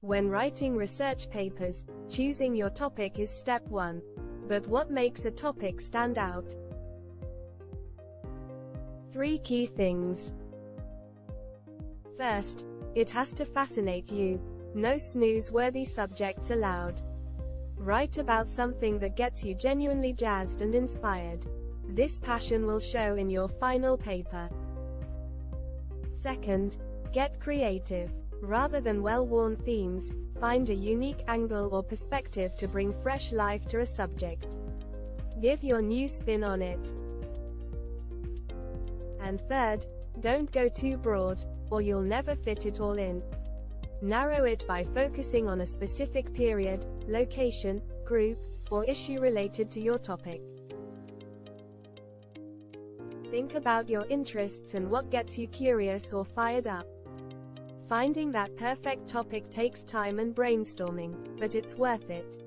When writing research papers, choosing your topic is step 1. But what makes a topic stand out? 3 key things. First, it has to fascinate you. No snooze-worthy subjects allowed. Write about something that gets you genuinely jazzed and inspired. This passion will show in your final paper. Second, get creative. Rather than well-worn themes, find a unique angle or perspective to bring fresh life to a subject. Give your new spin on it. And third, don't go too broad, or you'll never fit it all in. Narrow it by focusing on a specific period, location, group, or issue related to your topic. Think about your interests and what gets you curious or fired up. Finding that perfect topic takes time and brainstorming, but it's worth it.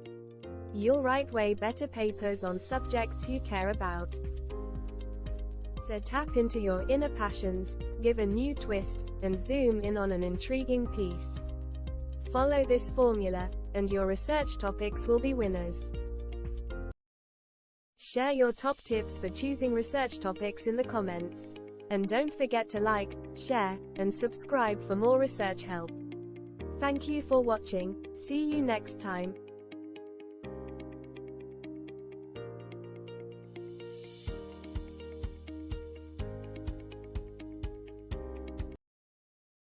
You'll write way better papers on subjects you care about. So tap into your inner passions, give a new twist, and zoom in on an intriguing piece. Follow this formula, and your research topics will be winners. Share your top tips for choosing research topics in the comments. And don't forget to like, share, and subscribe for more research help. Thank you for watching. See you next time.